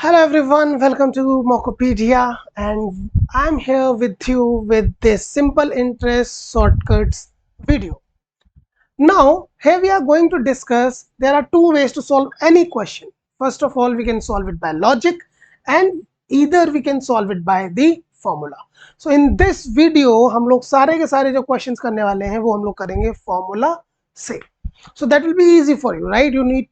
Hello everyone, welcome to Mokopedia, and I'm here with you with this simple interest shortcuts video. Now, here we are going to discuss there are two ways to solve any question. First of all, we can solve it by logic, and either we can solve it by the formula. So in this video हम लोग सारे के सारे जो questions करने वाले हैं वो हम लोग करेंगे formula से. So that will be easy for you, right? You need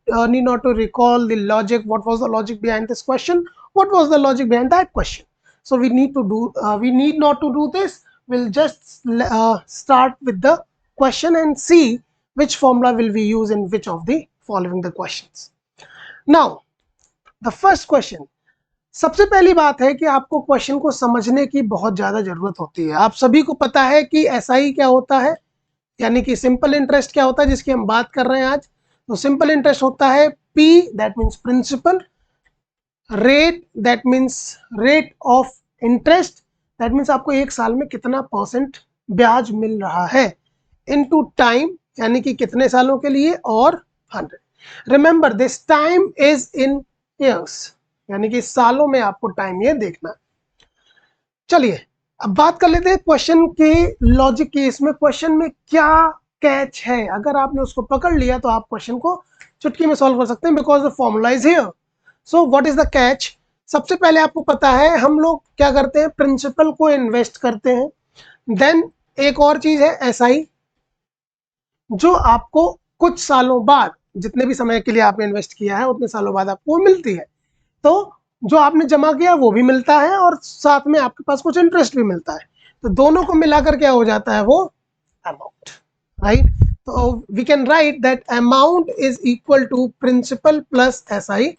not to recall the logic. What was the logic behind this question? What was the logic behind that question? So we need not to do this. We'll just start with the question and see which formula will we use in which of the following the questions. Now, the first question. सबसे पहली बात है कि आपको question को समझने की बहुत ज्यादा जरूरत होती है. आप सभी को पता है कि एसआई क्या होता है, यानी कि सिंपल इंटरेस्ट क्या होता है जिसकी हम बात कर रहे हैं आज. तो सिंपल इंटरेस्ट होता है P, that means principal, rate that means rate of interest, that means आपको एक साल में कितना परसेंट ब्याज मिल रहा है, इनटू टाइम यानी कि कितने सालों के लिए, और 100. Remember this time is in years, यानी कि सालों में आपको टाइम ये देखना. चलिए अब बात कर लेते हैं क्वेश्चन के लॉजिक की. इसमें क्वेश्चन में क्या कैच है, अगर आपने उसको पकड़ लिया तो आप क्वेश्चन को चुटकी में सॉल्व कर सकते हैं, because the formula is here. So what is the catch? सबसे पहले आपको पता है हम लोग क्या करते हैं, प्रिंसिपल को इन्वेस्ट करते हैं. देन एक और चीज है एसआई, जो आपको कुछ सालों बाद, जितने भी समय के लिए आपने इन्वेस्ट किया है उतने सालों बाद आपको मिलती है. तो जो आपने जमा किया वो भी मिलता है और साथ में आपके पास कुछ इंटरेस्ट भी मिलता है. तो दोनों को मिलाकर क्या हो जाता है, वो अमाउंट, राइट. तो we can write that amount is equal to principal plus SI,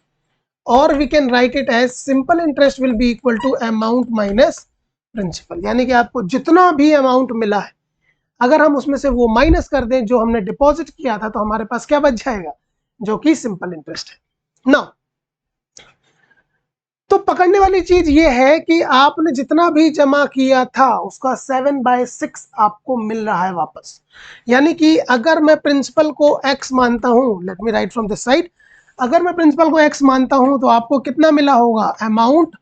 और we can write it as simple interest will be equal to amount minus principal. यानी कि आपको जितना भी अमाउंट मिला है, अगर हम उसमें से वो माइनस कर दें जो हमने डिपॉजिट किया था, तो हमारे पास क्या बच जाएगा, जो कि सिंपल इंटरेस्ट है. नाउ तो पकड़ने वाली चीज ये है कि आपने जितना भी जमा किया था उसका 7/6 आपको मिल रहा है वापस. यानी कि अगर मैं प्रिंसिपल को x मानता हूं, let me right from this side, अगर मैं प्रिंसिपल को x मानता हूं तो आपको कितना मिला होगा, अमाउंट.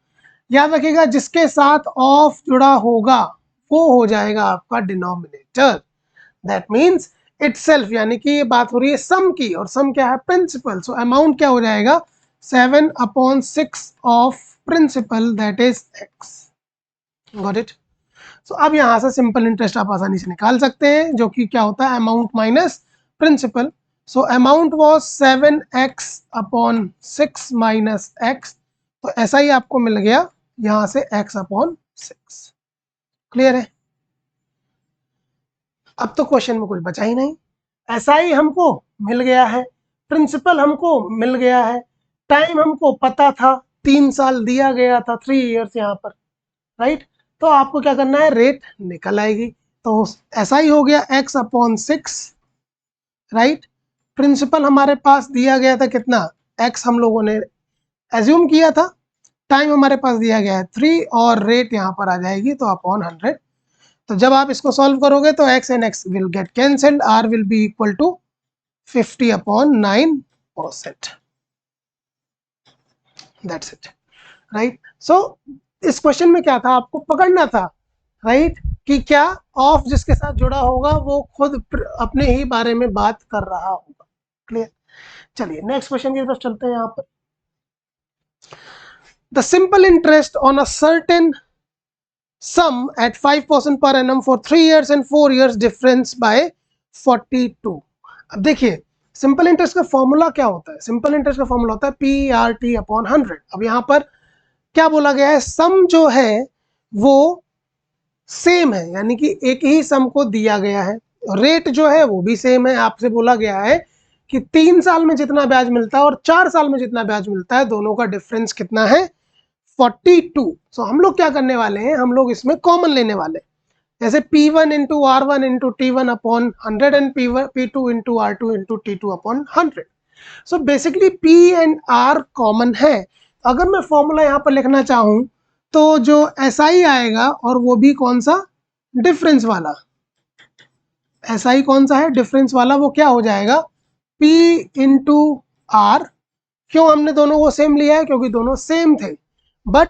याद रखिएगा जिसके साथ ऑफ जुड़ा होगा वो हो जाएगा आपका डिनोमिनेटर. दैट मीन्स इटसेल्फ, यानी कि ये बात हो रही है सम की, और सम क्या है, प्रिंसिपल. सो अमाउंट क्या हो जाएगा, 7/6 of principal, that is x. Got it? So अब यहां से सिंपल इंटरेस्ट आप आसानी से निकाल सकते हैं, जो कि क्या होता है, amount minus principal. So amount was 7x/6 minus x, तो ऐसा ही आपको मिल गया यहां से x/6. क्लियर है? अब तो क्वेश्चन में कुछ बचा ही नहीं. ऐसा ही हमको मिल गया है, प्रिंसिपल हमको मिल गया है, टाइम हमको पता था, 3 साल दिया गया था, 3 इयर्स यहाँ पर, राइट. तो आपको क्या करना है, रेट निकल आएगी. तो ऐसा ही हो गया x/6, राइट. प्रिंसिपल हमारे पास दिया गया था कितना, x हम लोगों ने एज्यूम किया था, टाइम हमारे पास दिया गया है 3, और रेट यहाँ पर आ जाएगी तो अपॉन 100. तो जब आप इसको सॉल्व करोगे तो x and x will get cancelled, r will be equal to 50/9%. That's it, right. So इस क्वेश्चन में क्या था, आपको पकड़ना था, राइट, कि क्या ऑफ जिसके साथ जुड़ा होगा वो खुद अपने ही बारे में बात कर रहा होगा. क्लियर? चलिए नेक्स्ट क्वेश्चन की तरफ चलते हैं. यहाँ पर the simple interest on a certain sum at 5% per annum for 3 years and 4 years difference by 42. अब देखिए सिंपल इंटरेस्ट का फॉर्मूला क्या होता है, सिंपल इंटरेस्ट का फॉर्मूला होता है PRT/100. अब यहाँ पर क्या बोला गया है, सम जो है वो सेम है, यानी कि एक ही सम को दिया गया है, रेट जो है वो भी सेम है. आपसे बोला गया है कि 3 साल में जितना ब्याज मिलता है और 4 साल में जितना ब्याज मिलता है, दोनों का डिफरेंस कितना है, 42. सो हम लोग क्या करने वाले हैं, हम लोग इसमें कॉमन लेने वाले हैं. जैसे P1 into R1 into T1 upon 100 and P2 into R2 into T2 upon 100. So basically P and R common है. अगर मैं फॉर्मूला यहाँ पर लिखना चाहूँ तो जो SI आएगा, और वो भी कौन सा, डिफरेंस वाला. SI कौन सा है, डिफरेंस वाला. वो क्या हो जाएगा, P इंटू R क्यों हमने दोनों को सेम लिया है? क्योंकि दोनों सेम थे, बट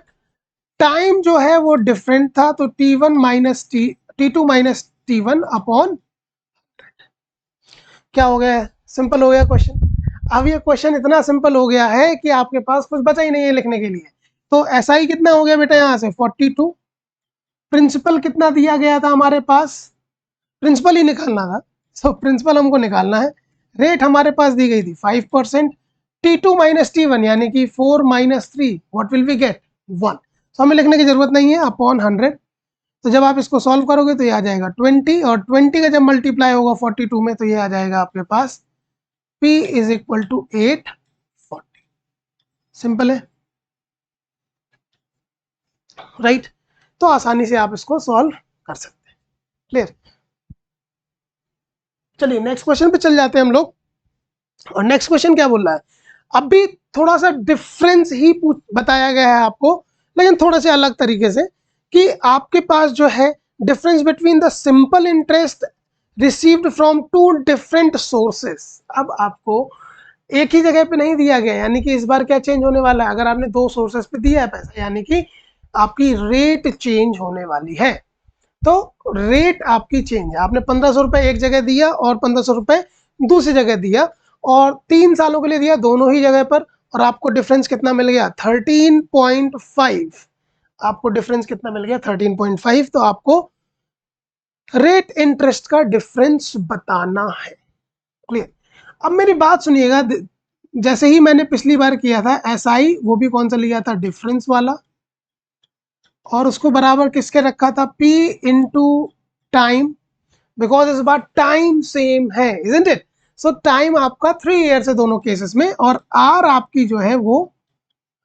टाइम जो है वो डिफरेंट था, तो T1 minus T2 minus T1 upon क्या हो गया है? सिंपल हो गया क्वेश्चन। अब ये क्वेश्चन इतना सिंपल हो गया है कि आपके पास कुछ बचा ही नहीं है लिखने के लिए। तो SI कितना हो गया बेटा यहाँ से? 42। प्रिंसिपल कितना दिया गया था हमारे पास? प्रिंसिपल ही निकालना था, सो प्रिंसिपल हमको निकालना है। रेट हमारे पास दी गई थी 5%। T2 माइनस T1 यानी कि 4 minus 3, what will we get? 1। So हमें लिखने की जरूरत नहीं है, अपॉन 100। तो जब आप इसको सॉल्व करोगे तो ये आ जाएगा 20, और 20 का जब मल्टीप्लाई होगा 42 में तो ये आ जाएगा आपके पास P is equal to 840। Simple है, राइट? तो आसानी से आप इसको सॉल्व कर सकते हैं। क्लियर? चलिए नेक्स्ट क्वेश्चन पे चल जाते हैं हम लोग। और नेक्स्ट क्वेश्चन क्या बोल रहा है? अब भी थोड़ा सा डिफरेंस ही बताया गया है आपको, लेकिन थोड़ा से अलग तरीके से, कि आपके पास जो है difference between the simple interest received from two different sources. अब आपको एक ही जगह पे नहीं दिया गया, यानी कि इस बार क्या चेंज होने वाला है? अगर आपने दो सोर्सेस पे दिया है पैसा, यानी कि आपकी रेट चेंज होने वाली है। तो रेट आपकी चेंज है। आपने 1500 रुपये एक जगह दिया और 1500 रुपये दूसरी जगह दिया, और 3 सालों के लिए दिया दोनों ही जगह पर, और आपको डिफरेंस कितना मिल गया? 13.5। आपको डिफरेंस कितना मिल गया? 13.5। तो आपको रेट इंटरेस्ट का डिफरेंस बताना है। क्लियर? अब मेरी बात सुनिएगा, जैसे ही मैंने पिछली बार किया था SI, वो भी कौन सा लिया था? डिफरेंस वाला, और उसको बराबर किसके रखा था? P इंटू टाइम, बिकॉज इस बार टाइम सेम है, इजंट इट? सो टाइम आपका 3 ईयर्स है दोनों केसेस में, और R आपकी जो है वो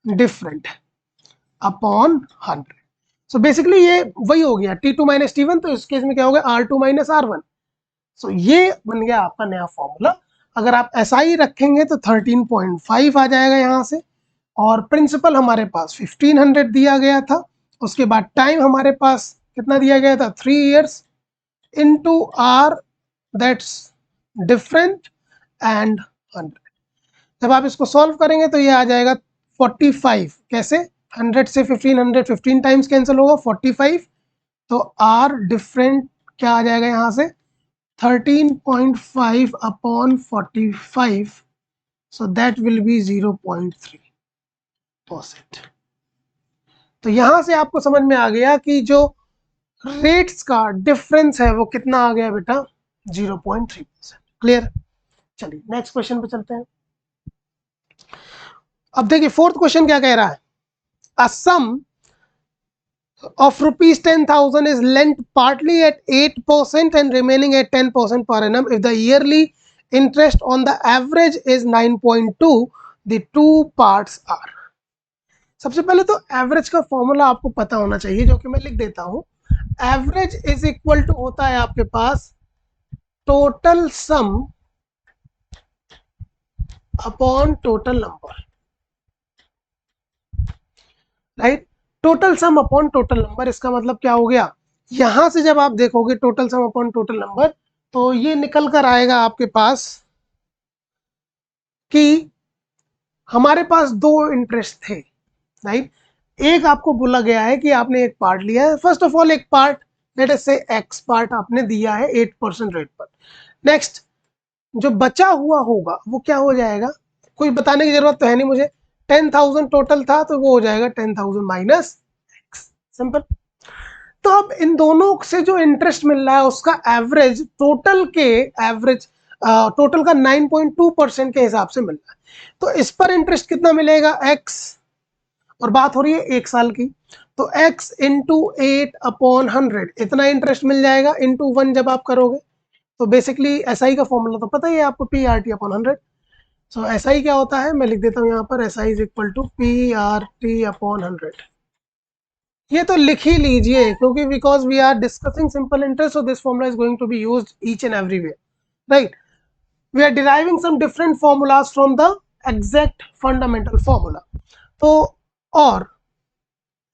डिफरेंट है, अपॉन 100। सो बेसिकली ये वही हो गया T2 माइनस T1, तो इस केस में क्या हो गया? R2 minus R1। सो ये बन गया आपका नया फॉर्मूला। अगर आप SI रखेंगे तो 13.5 आ जाएगा यहाँ से, और प्रिंसिपल हमारे पास 1500 दिया गया था, उसके बाद टाइम हमारे पास कितना दिया गया था? 3 years, into R, that's different, and 100। जब आप इसको सॉल्व करेंगे तो ये आ जाएगा 45। कैसे? 100 से 1500, 15 टाइम्स कैंसिल होगा, 45। तो R डिफरेंट क्या आ जाएगा यहाँ से? 13.5 upon 45, so that will be 0.3%। तो यहां से आपको समझ में आ गया कि जो रेट्स का डिफरेंस है वो कितना आ गया बेटा? 0.3%। क्लियर? चलिए नेक्स्ट क्वेश्चन पे चलते हैं। अब देखिए फोर्थ क्वेश्चन क्या कह रहा है? अ सम of rupees 10,000 is lent partly at 8% and remaining at 10% per annum if the yearly interest on the average is 9.2, the two parts are। सबसे पहले तो एवरेज का फॉर्मूला आपको पता होना चाहिए, जो कि मैं लिख देता हूं। एवरेज इज इक्वल टू होता है आपके पास total sum upon total number, right? Total sum upon total number, इसका मतलब क्या हो गया? यहां से जब आप देखोगे total sum upon total number, तो ये निकल कर आएगा आपके पास कि हमारे पास दो इंटरेस्ट थे, राइट? एक आपको बोला गया है कि आपने एक पार्ट लिया है। फर्स्ट ऑफ ऑल एक पार्ट, लेट अस से एक्स पार्ट आपने दिया है 8% रेट पर। नेक्स्ट जो बचा हुआ होगा वो क्या हो जाएगा? कोई बताने की जरूरत तो है नहीं मुझे। 10,000 टोटल था तो वो हो जाएगा 10,000 माइनस एक्स। सिंपल। तो अब इन दोनों से जो इंटरेस्ट मिल रहा है उसका एवरेज, टोटल के एवरेज, टोटल का 9.2% के हिसाब से मिल रहा है। तो इस पर इंटरेस्ट कितना मिलेगा? एक्स, और बात हो रही है 1 साल की, तो x इंटू 8 अपॉन 100, इतना इंटरेस्ट मिल जाएगा। इंटू 1 जब आप करोगे तो बेसिकली SI का फॉर्मूला तो पता ही है आपको, PRT अपॉन 100। सो SI क्या होता है? मैं लिख देता हूँ यहाँ पर, SI is equal to PRT upon 100। ये तो लिख ही लीजिए, क्योंकि because we are discussing simple interest, so this formula is going to be used each and everywhere, right? We are deriving some different formulas from the exact fundamental formula. तो और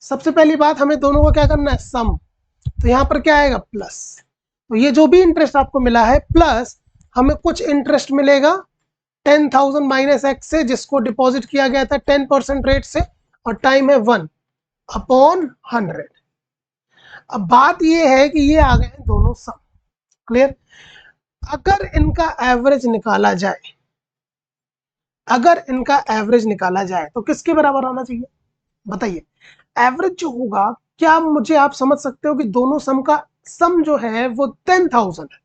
सबसे पहली बात, हमें दोनों को क्या करना है? सम। तो यहाँ पर क्या आएगा? प्लस। तो ये जो भी इंटरेस्ट आपको मिला है, प्लस हमें कुछ इंटरेस्ट मिलेगा 10,000 माइनस एक्स से, जिसको डिपॉजिट किया गया था 10% रेट से, और टाइम है 1/100। अब बात ये है कि ये आ गए हैं दोनों सम। क्लियर? अगर इनका एवरेज निकाला जाए, अगर इनका एवरेज निकाला जाए तो किसके बराबर आना चाहिए बताइए? एवरेज जो होगा, क्या मुझे आप समझ सकते हो कि दोनों सम का सम जो है वो 10,000 है।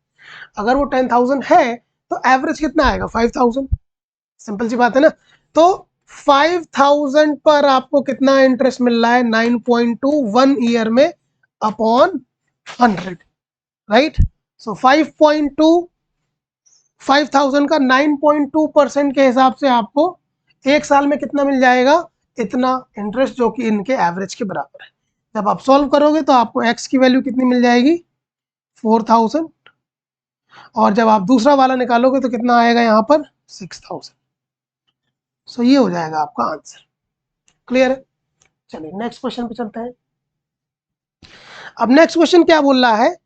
अगर वो 10,000 है तो एवरेज कितना आएगा? 5,000। सिंपल सी बात है ना। तो 5,000 पर आपको कितना इंटरेस्ट मिल रहा है? 9.2 ईयर में अपॉन 100, राइट? सो 5,000 का 9.2% के हिसाब से आपको एक साल में कितना मिल जाएगा? इतना इंटरेस्ट, जो कि इनके एवरेज के बराबर है। जब आप सॉल्व करोगे तो आपको एक्स की वैल्यू कितनी मिल जाएगी? 4,000। और जब आप दूसरा वाला निकालोगे तो कितना आएगा यहाँ पर? 6,000। सो ये हो जाएगा आपका आंसर। क्लियर है? चलिए नेक्स्ट क्वेश्चन पे चलते हैं। अब नेक्स्ट क्वेश्चन क्या बोल रहा है?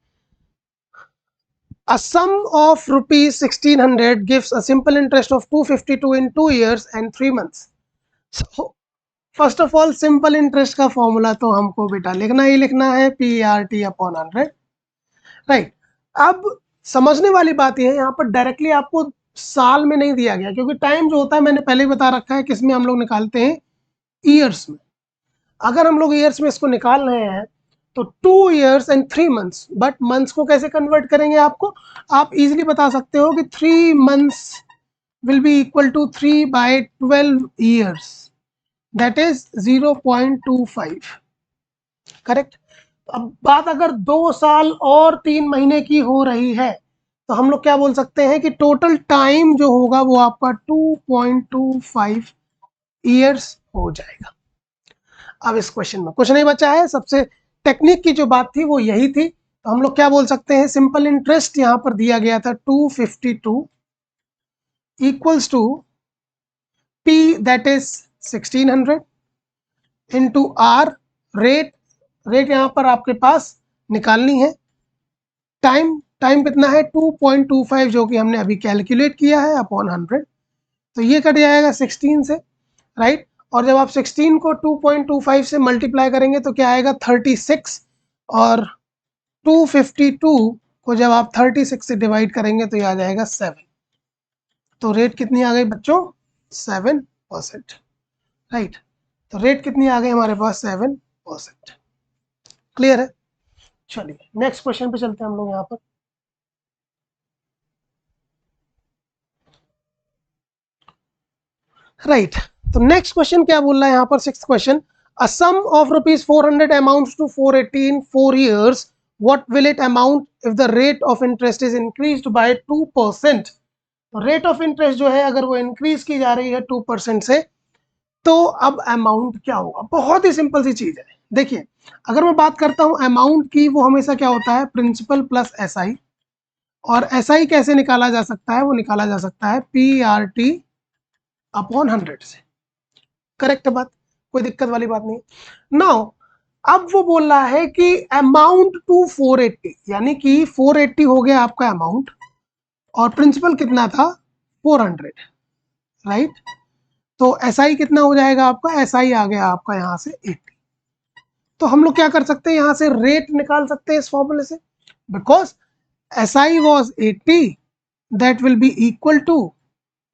A sum of rupees 1,600 gives a simple interest of 252 in 2 years and 3 months. So, first of all simple interest का फॉर्मूला तो हमको बेटा लिखना ही लिखना है, PRT अपॉन 100, राइट? अब समझने वाली बात यह है, यहाँ पर डायरेक्टली आपको साल में नहीं दिया गया, क्योंकि टाइम जो होता है मैंने पहले ही बता रखा है किसमें हम लोग निकालते हैं? ईयर्स में। अगर हम लोग ईयर्स में इसको निकाल रहे हैं तो 2 years and 3 months, but months को कैसे कन्वर्ट करेंगे? आपको आप इजीली बता सकते हो कि 3 months will be equal to 3/12 years, that is 0.25, correct? अब बात अगर 2 साल और 3 महीने की हो रही है तो हम लोग क्या बोल सकते हैं कि टोटल टाइम जो होगा वो आपका 2.25 ईयर्स हो जाएगा। अब इस क्वेश्चन में कुछ नहीं बचा है, सबसे टेक्निक की जो बात थी वो यही थी। तो हम लोग क्या बोल सकते हैं? सिंपल इंटरेस्ट यहाँ पर दिया गया था 252 equals to P, that is 1,600 into R, rate. Rate यहाँ पर आपके पास निकालनी है। टाइम, टाइम कितना है? 2.25, जो कि हमने अभी कैलकुलेट किया है, अपॉन 100। तो ये कट जाएगा 16 से, राइट? और जब आप 16 को 2.25 से मल्टीप्लाई करेंगे तो क्या आएगा? 36। और 252 को जब आप 36 से डिवाइड करेंगे तो ये आ जाएगा 7। तो रेट कितनी आ गई बच्चों? 7%, राइट? तो रेट कितनी आ गई हमारे पास? 7%। क्लियर है? चलिए नेक्स्ट क्वेश्चन पे चलते हैं हम लोग यहाँ पर। राइट, तो नेक्स्ट क्वेश्चन क्या बोल रहा है यहाँ पर? 6th question, a sum of rupees 400 amounts to 480 in 4 years, what will it amount if the rate of interest is increased by 2%? Rate of interest जो है अगर वो इंक्रीज की जा रही है 2% से, तो अब अमाउंट क्या होगा? बहुत ही सिंपल सी चीज है। देखिए, अगर मैं बात करता हूं अमाउंट की, वो हमेशा क्या होता है? Principal plus SI। और SI कैसे निकाला जा सकता है? वो निकाला जा सकता है PRT अपॉन 100 से। करेक्ट बात, कोई दिक्कत वाली बात नहीं। नाउ अब वो बोल रहा है कि अमाउंट टू 480, यानी कि 480 हो गया आपका अमाउंट, और प्रिंसिपल कितना था? 400, राइट? तो SI कितना हो जाएगा आपका? SI आ गया आपका यहाँ से 80। तो हम लोग क्या कर सकते हैं? यहाँ से रेट निकाल सकते हैं इस फॉर्मूले से, because SI was 80, that will be equal to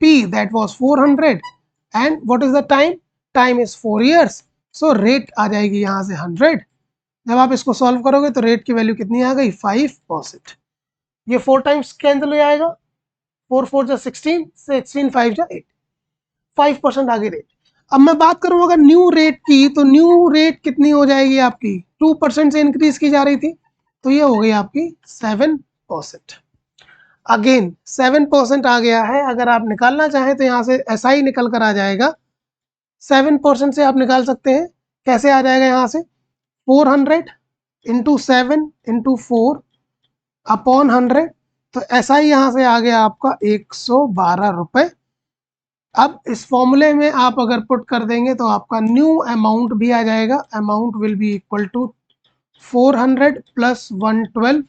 P, that was 400, and what is the time? Time is 4 years, so rate आ जाएगी यहाँ से 100। जब आप इसको सॉल्व करोगे तो रेट की वैल्यू कितनी आ गई? 5%। ये 4 टाइम्स कैंसिल हो जाएगा, 4 4 जा 16, 16 5 जा 8, 5% आगे रेट। अब मैं बात करूं अगर न्यू रेट की, तो न्यू रेट कितनी हो जाएगी आपकी? 2% से इंक्रीज की जा रही थी, तो ये हो गई आपकी 7%। अगेन 7% आ गया है। अगर आप निकालना चाहें तो यहाँ से SI निकल कर आ जाएगा। 7% से आप निकाल सकते हैं। कैसे आ जाएगा? यहाँ से 400 इंटू 7 इंटू 4 अपॉन 100, तो SI यहाँ से आ गया आपका 112 रुपए। अब इस फॉर्मूले में आप अगर पुट कर देंगे तो आपका न्यू अमाउंट भी आ जाएगा। Amount will be equal to 400 plus 112,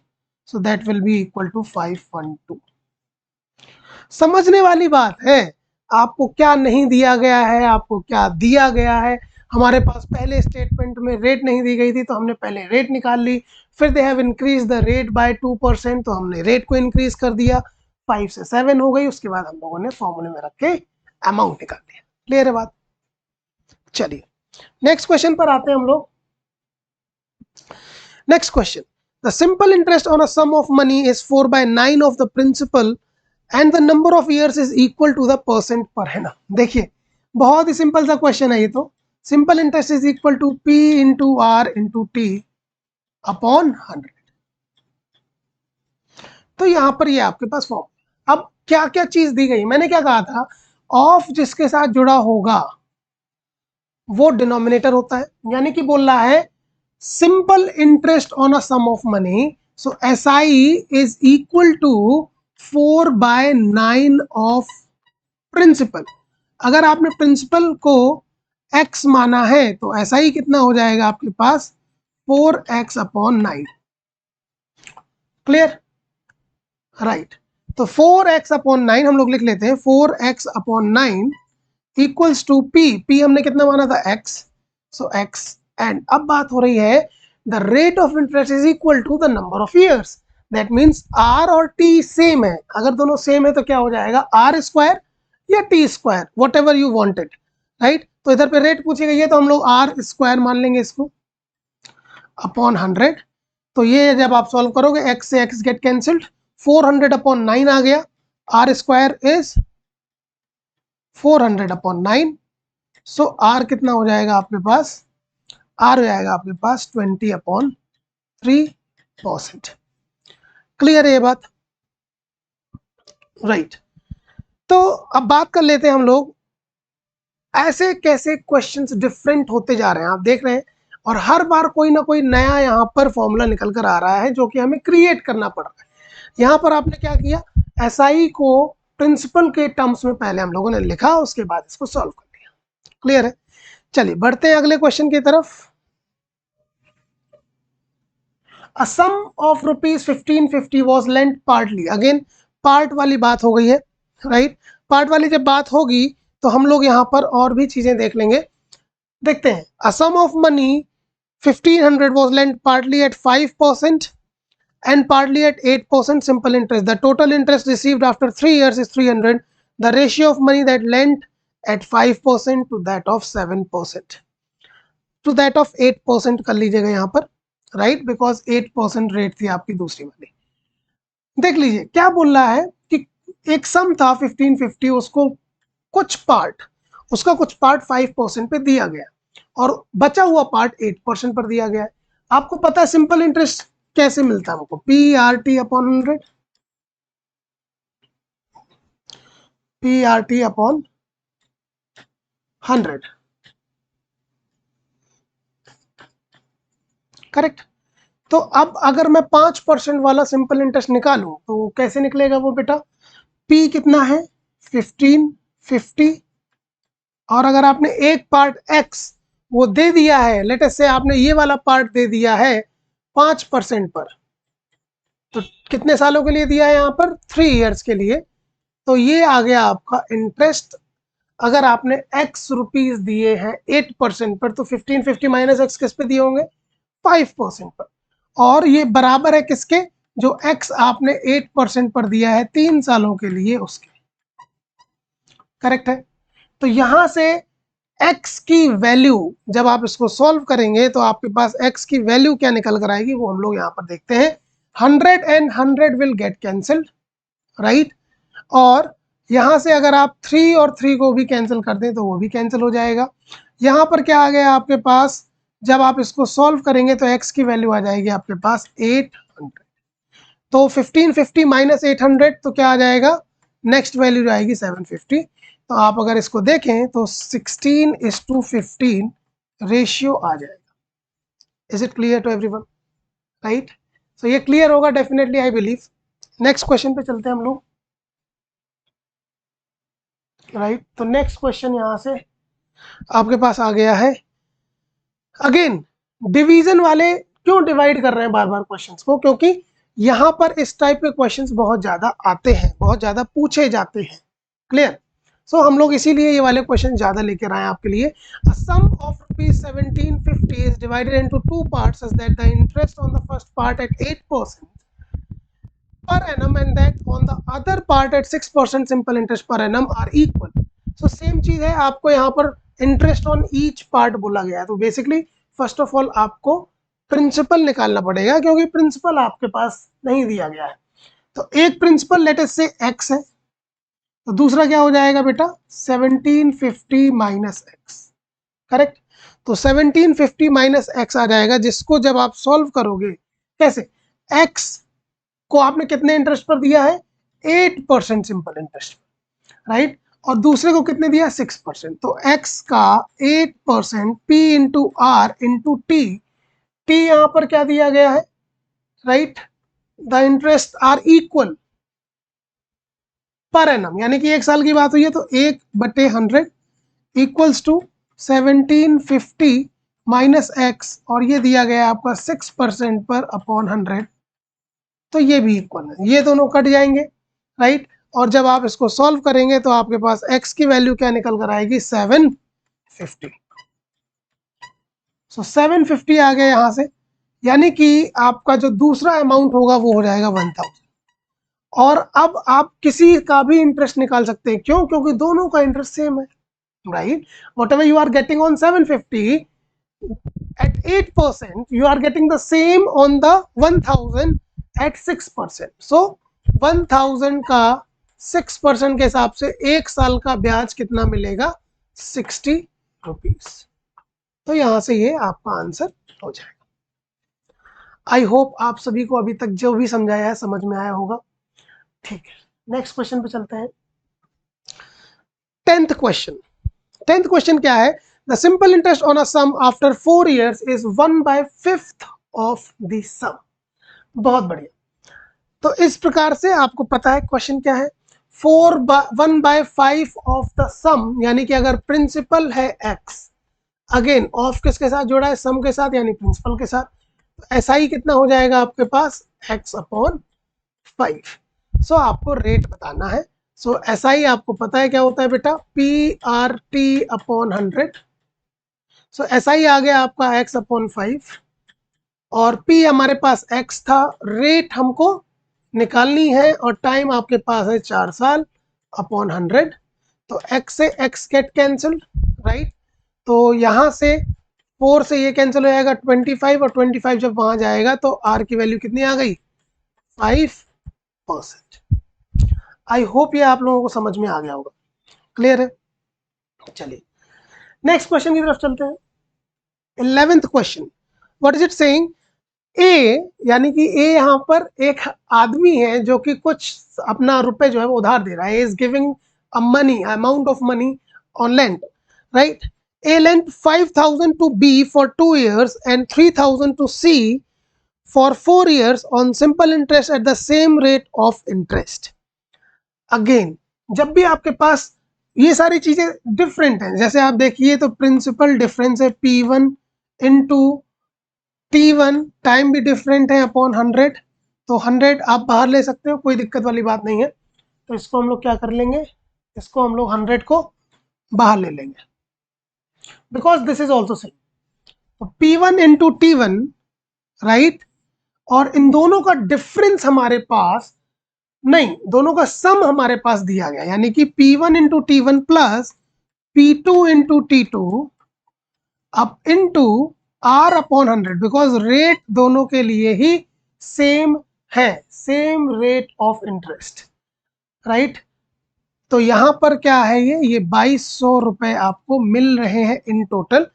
so that will be equal to 512। समझने वाली बात है, आपको क्या नहीं दिया गया है, आपको क्या दिया गया है। हमारे पास पहले स्टेटमेंट में रेट नहीं दी गई थी तो हमने पहले रेट निकाल ली, फिर they have increase the rate by 2% तो हमने रेट को इंक्रीज कर दिया, 5 से 7 हो गई, उसके बाद हम लोगों ने फॉर्मूले में रख के अमाउंट निकाल लिया। क्लियर है बात? चलिए नेक्स्ट क्वेश्चन पर आते हैं हम लोग। Next question, the simple interest on a sum of money is 4/9 of the principal and the number of years is equal to the percent per annum. देखिए बहुत ही सिंपल सा क्वेश्चन है ये तो। Simple interest is equal to P into R into T upon 100। तो यहां पर ये आपके पास फॉर्म। अब क्या क्या चीज दी गई, मैंने क्या कहा था, ऑफ जिसके साथ जुड़ा होगा वो डिनोमिनेटर होता है, यानी कि बोल रहा है simple interest on a sum of money, so SI is equal to 4/9 of principal. अगर आपने प्रिंसिपल को x माना है तो SI कितना हो जाएगा आपके पास, 4x अपॉन 9। क्लियर? राइट। तो 4x अपॉन 9 हम लोग लिख लेते हैं, 4x upon 9 equals to P हमने कितना माना था, x, सो x। एंड अब बात हो रही है the rate of interest is equal to the number of years, that means R और T सेम है। अगर दोनों सेम है तो क्या हो जाएगा, R स्क्वायर या T square, what ever you wanted, right. तो इधर पे रेट पूछी गई है तो हम लोग R स्क्वायर मान लेंगे इसको अपॉन 100। तो ये जब आप सॉल्व करोगे x से x गेट कैंसिल्ड, 400 अपॉन 9 आ गया, R square is 400 upon 9, so R कितना हो जाएगा आपके पास, R हो जाएगा आपके पास 20 अपॉन 3%। क्लियर है ये बात? राइट। तो अब बात कर लेते हैं हम लोग ऐसे कैसे क्वेश्चंस डिफरेंट होते जा रहे हैं, आप देख रहे हैं, और हर बार कोई ना कोई नया यहाँ पर फॉर्मूला निकल कर आ रहा है जो कि हमें क्रिएट करना पड़ रहा है। यहाँ पर आपने क्या किया, SI को प्रिंसिपल के टर्म्स में पहले हम लोगों ने लिखा, उसके बाद इसको सॉल्व कर लिया। क्लियर है? चलिए बढ़ते हैं अगले क्वेश्चन की तरफ। A sum of rupees 1550 was lent partly, again part वाली बात हो गई है, राइट। पार्ट वाली जब बात होगी तो हम लोग यहाँ पर और भी चीजें देख लेंगे। देखते हैं, a sum of money 1500 was lent partly at 5% and partly at 8% simple interest. The total interest received after 3 years is 300. The ratio of money that lent at 5% to that of 7% to that of 8% कर लीजिएगा यहाँ पर, right, because 8% rate थी आपकी दूसरी वाली। देख लीजिए क्या बोल रहा है कि एक सम था 1550, उसको कुछ पार्ट, उसका कुछ पार्ट 5% पे दिया गया और बचा हुआ पार्ट 8% पर दिया गया है। आपको पता है सिंपल इंटरेस्ट कैसे मिलता है हमको, PRT upon 100, PRT upon 100, correct. तो अब अगर मैं 5% वाला सिंपल इंटरेस्ट निकालूं तो कैसे निकलेगा वो बेटा, P कितना है 1550, और अगर आपने एक पार्ट x वो दे दिया है, लेट अस से आपने ये वाला पार्ट दे दिया है 5% पर, तो कितने सालों के लिए दिया है यहाँ पर, 3 इयर्स के लिए। तो ये आ गया आपका इंटरेस्ट। अगर आपने x रुपीज दिए हैं 8% पर तो 1550 माइनस x किस पे दिए होंगे, 5% पर, और ये बराबर है किसके, जो x आपने 8% पर दिया है 3 सालों के लिए उसके। करेक्ट है? तो यहां से x की वैल्यू जब आप इसको सॉल्व करेंगे तो आपके पास x की वैल्यू क्या निकल कर आएगी वो हम लोग यहाँ पर देखते हैं। 100 and 100 will get cancelled, right, और यहां से अगर आप 3 और 3 को भी कैंसिल कर दें तो वो भी कैंसिल हो जाएगा। यहाँ पर क्या आ गया आपके पास, जब आप इसको सॉल्व करेंगे तो x की वैल्यू आ जाएगी आपके पास 800। तो 1550 माइनस 800 तो क्या आ जाएगा, नेक्स्ट वैल्यू आएगी 750। तो आप अगर इसको देखें तो 16:15 रेशियो आ जाएगा। Is it clear to everyone? Right, so ये क्लियर होगा definitely, I believe. Next question पे चलते हैं हम लोग, राइट। तो नेक्स्ट क्वेश्चन यहां से आपके पास आ गया है। अगेन डिवीजन वाले क्यों डिवाइड कर रहे हैं बार बार क्वेश्चंस को, क्योंकि यहां पर इस टाइप के क्वेश्चंस बहुत ज्यादा आते हैं, बहुत ज्यादा पूछे जाते हैं। क्लियर? सो हम लोग इसीलिए ये वाले क्वेश्चन ज्यादा लेकर आए आपके लिए. A sum of ₹1750 is divided into two parts such that the interest on the first part at 8% per annum and that on the other part at 6% simple interest per annum are equal. So same चीज है, आपको यहाँ पर interest on each part बोला गया है. तो basically first of all आपको प्रिंसिपल निकालना पड़ेगा क्योंकि प्रिंसिपल आपके पास नहीं दिया गया है. तो एक प्रिंसिपल लेट अस से x है, तो दूसरा क्या हो जाएगा बेटा 1750 माइनस एक्स. करेक्ट. तो 1750 माइनस एक्स आ जाएगा, जिसको जब आप सॉल्व करोगे कैसे, x को आपने कितने इंटरेस्ट पर दिया है 8% सिंपल इंटरेस्ट, राइट, और दूसरे को कितने दिया 6%. तो x का 8% p into R into T, T यहां पर क्या दिया गया है, right, the interest are equal per annum, यानी कि एक साल की बात हुई है तो 1/100 इक्वल्स टू 1750 माइनस एक्स, और ये दिया गया आपका 6% पर अपॉन 100, तो ये भी इक्वल है, ये दोनों कट जाएंगे, राइट. और जब आप इसको सॉल्व करेंगे तो आपके पास x की वैल्यू क्या निकल कर आएगी 750. सो 750 आ गया यहां से, यानी कि आपका जो दूसरा अमाउंट होगा वो हो जाएगा 1000. और अब आप किसी का भी इंटरेस्ट निकाल सकते हैं, क्यों, क्योंकि दोनों का इंटरेस्ट सेम है, right. Whatever you are getting on 750 at 8%, you are getting the same on the 1000 at 6%. so 1000 का 6% के हिसाब से एक साल का ब्याज कितना मिलेगा 60 रुपीज. तो यहां से ये आपका आंसर हो जाएगा. आई होप आप सभी को अभी तक जो भी समझाया है समझ में आया होगा. ठीक है, नेक्स्ट क्वेश्चन पे चलते हैं. 10th question. 10th क्वेश्चन क्या है, the simple interest on a sum after 4 years is 1/5 of the sum. बहुत बढ़िया. तो इस प्रकार से आपको पता है क्वेश्चन क्या है, 1/5 ऑफ द सम, यानी कि अगर प्रिंसिपल है x, अगेन ऑफ किसके साथ जोड़ा है, सम के साथ, यानी प्रिंसिपल के साथ, तो SI कितना हो जाएगा आपके पास x अपॉन 5. सो आपको रेट बताना है. सो SI आपको पता है क्या होता है बेटा, PRT अपॉन 100. सो SI आ गया आपका x अपॉन 5, और P हमारे पास x था, रेट हमको निकालनी है, और टाइम आपके पास है 4 साल अपॉन 100. तो x से x गेट कैंसिल, राइट. तो यहाँ से 4 से ये कैंसिल हो जाएगा 25, और 25 जब वहां जाएगा तो r की वैल्यू कितनी आ गई 5%. आई होप ये आप लोगों को समझ में आ गया होगा. क्लियर है. चलिए नेक्स्ट क्वेश्चन की तरफ चलते हैं. 11th question, what is it saying, A, यानी कि ए यहाँ पर एक आदमी है जो कि कुछ अपना रुपए जो है वो उधार दे रहा है. Is giving a money, amount of money on lent, right. A lent 5,000 to B for 2 years and 3,000 to C for 4 years on simple interest at the same rate of interest. Again जब भी आपके पास ये सारी चीजें different हैं, जैसे आप देखिए तो प्रिंसिपल डिफरेंस है P1 इंटू T1, टाइम भी डिफरेंट है अपॉन 100. तो 100 आप बाहर ले सकते हो, कोई दिक्कत वाली बात नहीं है. तो इसको हम लोग क्या कर लेंगे, इसको हम लोग 100 को बाहर ले लेंगे, because this is also same. तो P1 इंटू T1, राइट, और इन दोनों का डिफरेंस हमारे पास नहीं, दोनों का सम हमारे पास दिया गया, यानी कि P1 into T1 plus P2 into T2 अब into R upon 100, because rate दोनों के लिए ही सेम है, same rate of interest, right. तो यहां पर क्या है, ये 2200 रुपए आपको मिल रहे हैं इन टोटल.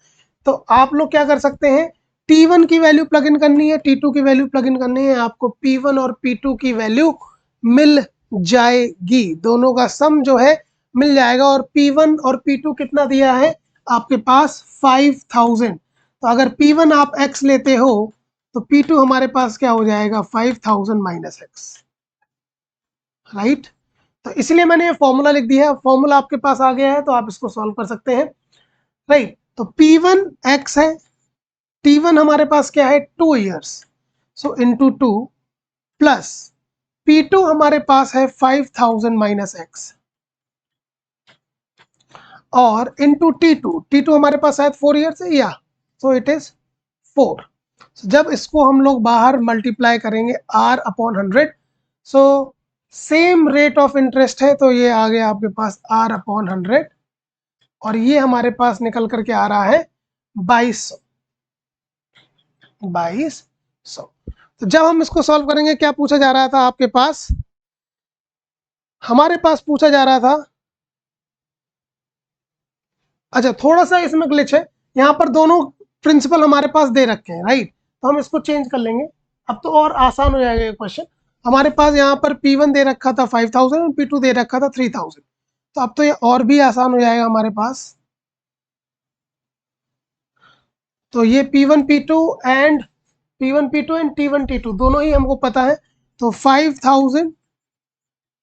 तो आप लोग क्या कर सकते हैं, T1 की वैल्यू प्लग इन करनी है, T2 की वैल्यू प्लग इन करनी है, आपको P1 और P2 की वैल्यू मिल जाएगी, दोनों का सम जो है मिल जाएगा. और P1 और P2 कितना दिया है आपके पास 5000. तो अगर P1 आप x लेते हो तो P2 हमारे पास क्या हो जाएगा 5000 माइनस x, राइट. तो इसलिए मैंने ये फॉर्मूला लिख दिया है, फॉर्मूला आपके पास आ गया है तो आप इसको सॉल्व कर सकते हैं, राइट. तो P1 x है, T1 हमारे पास क्या है 2 years, so into 2 plus P2 हमारे पास है 5000 माइनस x, और इंटू T2 हमारे पास शायद 4 ईयर्स है, या सो इट इज 4। जब इसको हम लोग बाहर मल्टीप्लाई करेंगे R/100, so same rate of interest है, तो ये आ गया आपके पास R/100, और ये हमारे पास निकल करके आ रहा है 2200। तो जब हम इसको सॉल्व करेंगे, क्या पूछा जा रहा था आपके पास? हमारे पास पूछा जा रहा था, अच्छा थोड़ा सा इसमें ग्लिच है, यहाँ पर दोनों प्रिंसिपल हमारे पास दे रखे हैं, राइट? तो हम इसको चेंज कर लेंगे, अब तो और आसान हो जाएगा ये क्वेश्चन। हमारे पास यहाँ पर P1 दे रखा था 5000 और P2 दे रखा था 3000, तो अब तो ये और भी आसान हो जाएगा हमारे पास। तो ये P1 P2 and T1 T2 दोनों ही हमको पता है, तो 5000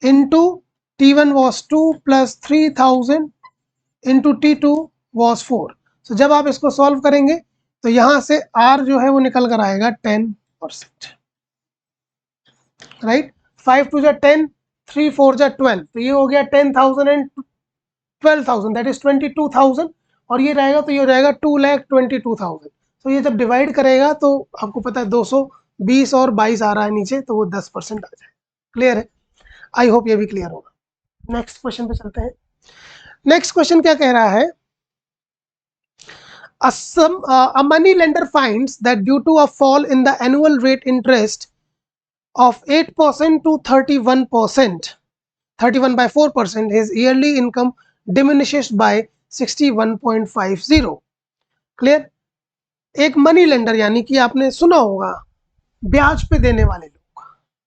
into T1 was 2 plus 3000 into T2 was 4। तो जब आप इसको सॉल्व करेंगे तो यहाँ से R जो है वो निकल कर आएगा 10%, राइट? 5 2 जा 10, 3 4 जा 12, तो ये हो गया 10,000 एंड 12,000, दैट इज 22,000, और ये रहेगा तो ये हो जाएगा 2,22,000। तो ये जब डिवाइड करेगा तो आपको पता है 220 और 22 आ रहा है नीचे, तो वो 10% आ जाए। क्लियर है? आई होप ये भी क्लियर होगा। नेक्स्ट क्वेश्चन पे चलते हैं। नेक्स्ट क्वेश्चन क्या कह रहा है? A money lender finds that due to a fall in the annual rate interest of 8% to 31%, 31/4%, his yearly income diminishes by 61.50. Clear? एक मनी लेंडर, यानी कि आपने सुना होगा ब्याज पे देने वाले लोग,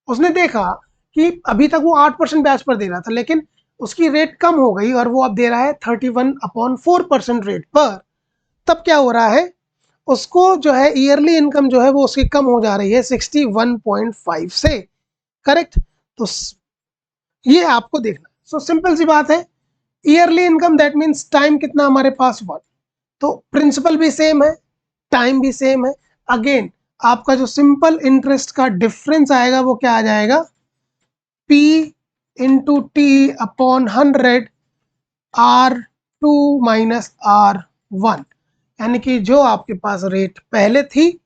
उसने देखा कि अभी तक वो 8% ब्याज पर दे रहा था, लेकिन उसकी रेट कम हो गई और वो अब दे रहा है 31/4% रेट पर। तब क्या हो रहा है, उसको जो है ईयरली इनकम जो है वो उसकी कम हो जा रही है 61.5 से। करेक्ट? तो ये आपको देखना। सो सिंपल सी बात है, yearly income that means time कितना हमारे पास 1, तो प्रिंसिपल भी सेम है, टाइम भी सेम है। अगेन आपका जो सिंपल इंटरेस्ट का डिफरेंस आएगा वो क्या आ जाएगा? P into T/100 R2 minus R1, यानी कि जो आपके पास रेट पहले थी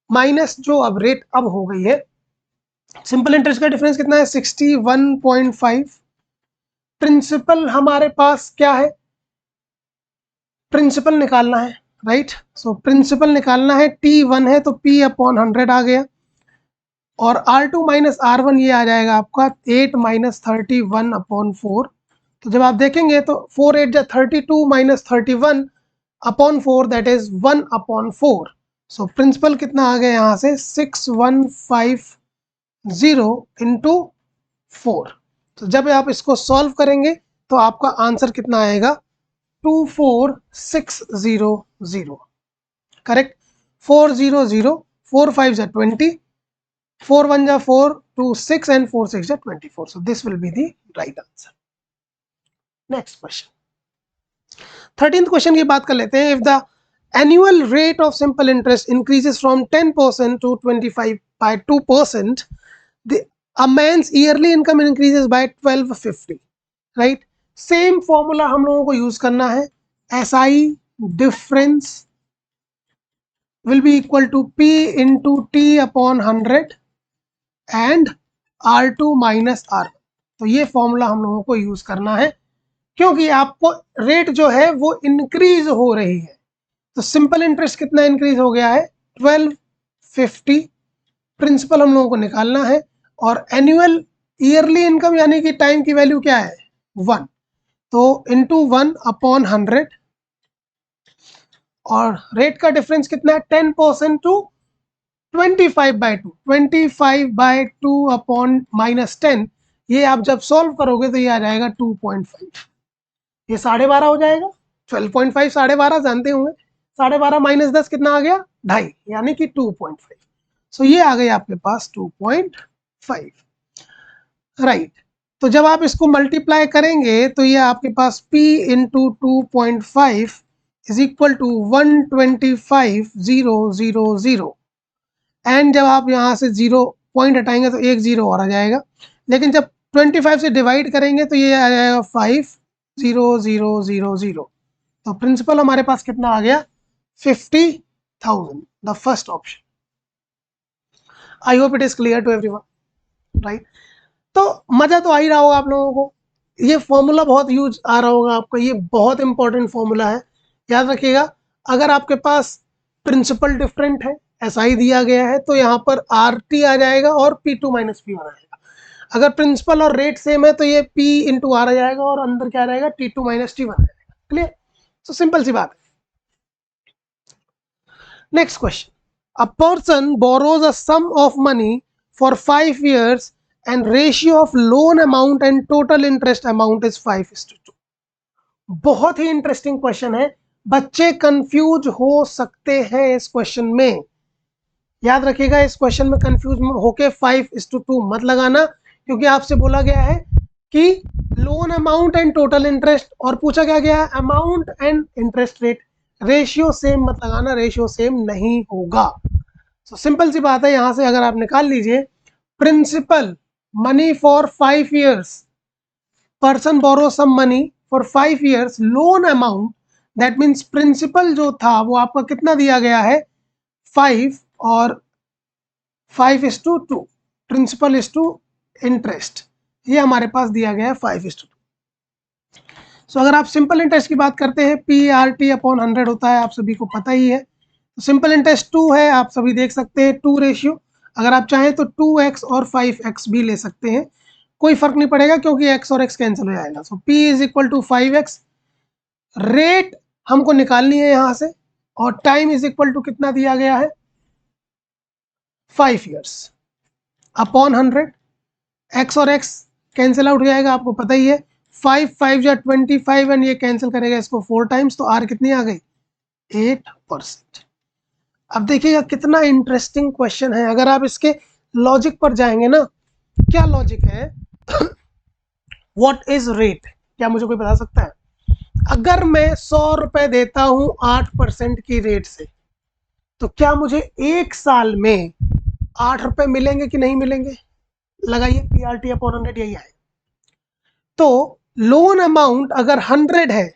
माइनस जो अब रेट अब हो गई है। सिंपल इंटरेस्ट का डिफरेंस कितना है? 61.5। प्रिंसिपल हमारे पास क्या है? प्रिंसिपल निकालना है, राइट? सो प्रिंसिपल निकालना है, T1 है तो P/100 आ गया, और R2 माइनस R1 ये आ जाएगा आपका 8 माइनस 31/4। तो जब आप देखेंगे तो 4 8 जा 32 minus 31/4, that is 1/4। So principal कितना आ गया यहाँ से? 6150 इंटू 4। तो जब आप इसको सॉल्व करेंगे तो आपका आंसर कितना आएगा? 24600। करेक्ट? 400, 4 5 जा 20, 4 1 जा 4, 2 6 and 4 6 जा 24. So this will be the right answer. Next question. 13th question की बात कर लेते हैं. If the annual rate of simple interest increases from 10% to 25/2%, the a man's yearly income increases by 1250. Right? Same formula हम लोगों को use करना है. SI difference will be equal to P into T/100 and R2 minus R1. तो ये formula हम लोगों को यूज करना है, क्योंकि आपको रेट जो है वो इंक्रीज हो रही है. तो सिंपल इंटरेस्ट कितना इंक्रीज हो गया है? 1250. प्रिंसिपल हम लोगों को निकालना है, और एनुअल ईयरली इनकम यानी कि टाइम की वैल्यू क्या है? 1. तो इंटू 1/100, और रेट का डिफरेंस कितना है? 10% टू 25/2. 25/2 अपॉन -10, ये आप जब सॉल्व करोगे तो ये आ जाएगा 2.5. ये 12.5 हो जाएगा. 12.5 12.5 जानते होंगे. 12.5 माइनस 10 कितना आ गया? 2.5, यानी कि 2.5. सो ये आ गई आपके पास 2.5. राइट? तो जब आप इसको मल्टीप्लाई करेंगे तो ये आपके पास P into 2.5 is equal to 125,000. And जब आप यहाँ से 0 पॉइंट हटाएंगे तो एक 0 और आ जाएगा. लेकिन जब 25 से डिवाइड करेंगे तो ये आ जाएगा 5 0,0,0,0. तो प्रिंसिपल हमारे पास कितना आ गया 50,000, the first option. I hope it is clear to everyone, right. तो मजा तो आ ही रहा होगा आप लोगों को. ये फॉर्मूला बहुत यूज आ रहा होगा आपको, ये बहुत इंपॉर्टेंट फॉर्मूला है. याद रखिएगा, अगर आपके पास प्रिंसिपल डिफरेंट है, ऐसा ही दिया गया है, तो यहाँ पर आर टी आ जाएगा और P2 माइनस P1 आएगा. अगर प्रिंसिपल और रेट सेम है तो ये P इंटू आर आ जाएगा और अंदर क्या रहेगा T2 माइनस T1 आ जाएगा. क्लियर. तो सिंपल सी बात है. Next question. A person borrows a sum of money for 5 years and ratio of loan amount and total interest amount is 5:2. बहुत ही इंटरेस्टिंग क्वेश्चन है. बच्चे कंफ्यूज हो सकते हैं इस क्वेश्चन में. याद रखिएगा, इस क्वेश्चन में कंफ्यूज होके 5:2 मत लगाना, क्योंकि आपसे बोला गया है कि loan amount and total interest, और पूछा क्या गया है amount and interest rate. Ratio same मत लगाना, रेशियो सेम नहीं होगा. तो सिंपल सी बात है, यहां से अगर आप निकाल लीजिए principal money for 5 years, person borrow sum money for 5 years, loan amount that means principal जो था वो आपका कितना दिया गया है 5 और 5:2, प्रिंसिपल इज टू इंटरेस्ट, ये हमारे पास दिया गया है 5:2. सो अगर आप सिंपल इंटरेस्ट की बात करते हैं PRT अपॉन 100 होता है, आप सभी को पता ही है. सिंपल इंटरेस्ट 2 है, आप सभी देख सकते हैं 2 रेशियो. अगर आप चाहें तो 2x और 5x भी ले सकते हैं, कोई फर्क नहीं पड़ेगा क्योंकि x और x कैंसिल हो जाएगा. So P is equal to 5x. Rate हमको निकालनी है यहां से, और टाइम इज इक्वल टू कितना दिया गया है 5 years अपॉन 100. x और x कैंसिल आउट हो जाएगा, आपको पता ही है. 5 5 या 25 एंड ये कैंसिल करेगा इसको 4 टाइम्स, तो r कितनी आ गई 8%. अब देखिएगा कितना इंटरेस्टिंग क्वेश्चन है. अगर आप इसके लॉजिक पर जाएंगे ना, क्या लॉजिक है व्हाट इज रेट, क्या मुझे कोई बता सकता है? अगर मैं 100 रुपए देता हूं 8% की रेट से, तो क्या मुझे 1 साल में 8 रुपए मिलेंगे कि नहीं मिलेंगे? लगाइए PRT अपॉन 100, यही है. तो लोन अमाउंट अगर 100 है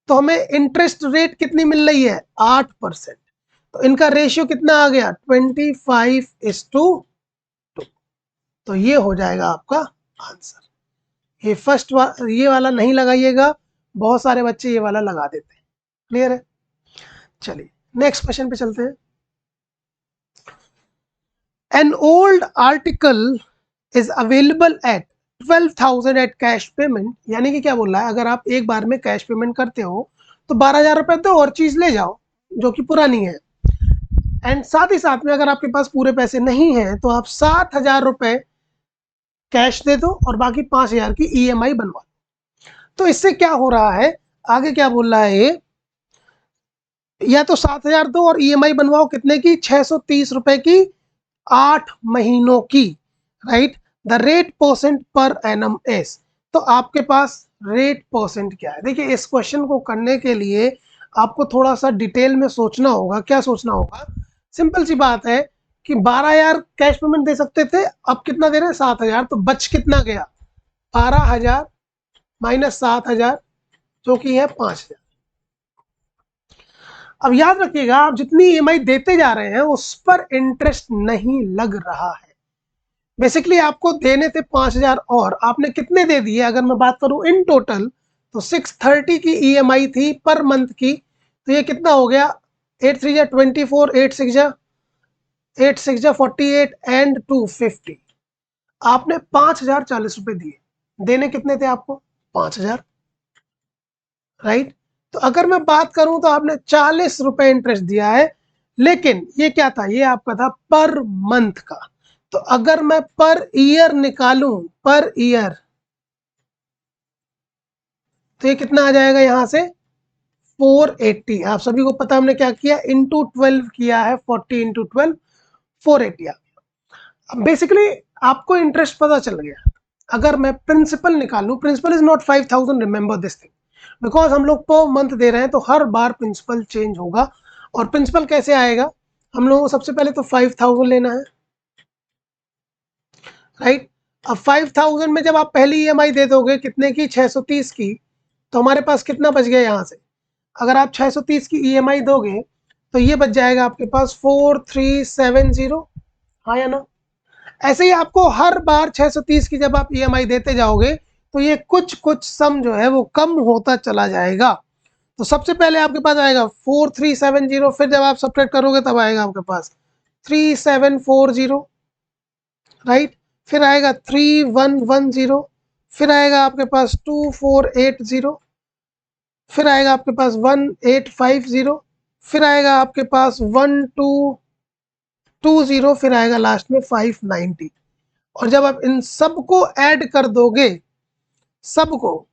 तो हमें इंटरेस्ट रेट कितनी मिल रही है 8%. तो इनका रेशियो कितना आ गया 25:2. तो ये हो जाएगा आपका आंसर. ये फर्स्ट ये वाला नहीं लगाइएगा, बहुत सारे बच्चे ये वाला लगा देते हैं. क्लियर है. चलिए नेक्स्ट क्वेश्चन पे चलते हैं. An old article is available at 12,000 at cash payment. यानी कि क्या बोल रहा है, अगर आप एक बार में कैश पेमेंट करते हो तो 12,000 रुपए दो और चीज ले जाओ जो कि पुरानी है. एंड साथ ही साथ में अगर आपके पास पूरे पैसे नहीं हैं तो आप 7,000 रुपए कैश दे दो और बाकी 5,000 की EMI बनवा दो. तो इससे क्या हो रहा है, आगे क्या बोल रहा है, या तो 7,000 दो और EMI बनवाओ कितने की 630 रुपए की 8 महीनों की. Right. The rate percent per annum S. तो आपके पास रेट परसेंट क्या है? देखिए, इस क्वेश्चन को करने के लिए आपको थोड़ा सा डिटेल में सोचना होगा. क्या सोचना होगा? सिंपल सी बात है कि 12,000 कैश पेमेंट दे सकते थे, अब कितना दे रहे हैं 7,000, तो बच कितना गया 12,000 माइनस 7,000 जो कि है 5,000. अब याद रखिएगा, आप जितनी EMI देते जा रहे हैं उस पर इंटरेस्ट नहीं लग रहा है. बेसिकली आपको देने थे 5,000 और आपने कितने दे दिए? अगर मैं बात करूं इन टोटल तो 630 की EMI थी पर मंथ की. तो ये कितना हो गया 8 3 जा 24, 8 6 जा 48 एंड 250. आपने 5,040 रुपए दिए. देने कितने थे आपको 5,000. राइट. तो अगर मैं बात करूं तो आपने 40 रुपए इंटरेस्ट दिया है, लेकिन ये क्या था, ये आपका था पर मंथ का. तो अगर मैं पर ईयर निकालूं, पर ईयर, तो ये कितना आ जाएगा यहां से 480. आप सभी को पता हमने क्या किया, इंटू 12 किया है, 40 इंटू 12 480. अब बेसिकली आपको इंटरेस्ट पता चल गया. अगर मैं प्रिंसिपल निकालूं, principal is not 5,000, remember this thing, because हम लोग पर मंथ दे रहे हैं तो हर बार प्रिंसिपल चेंज होगा. और प्रिंसिपल कैसे आएगा, हम लोगों को सबसे पहले तो 5,000 लेना है. राइट. अब 5000 में जब आप पहली ईएमआई दे दोगे कितने की, 630 की, तो हमारे पास कितना बच गया यहाँ से, अगर आप 630 की ईएमआई दोगे तो ये बच जाएगा आपके पास 4370, हाँ या ना। ऐसे ही आपको हर बार 630 की जब आप ईएमआई देते जाओगे तो ये कुछ कुछ सम जो है वो कम होता चला जाएगा। तो सबसे पहले आपके पास आएगा 4370, फिर जब आप सब्ट्रैक्ट करोगे तब आएगा आपके पास 3740, राइट, फिर आएगा 3110, फिर आएगा आपके पास 2480, फिर आएगा आपके पास 1850, फिर आएगा आपके पास 1220, फिर आएगा लास्ट में 590। और जब आप इन सबको ऐड कर दोगे सबको,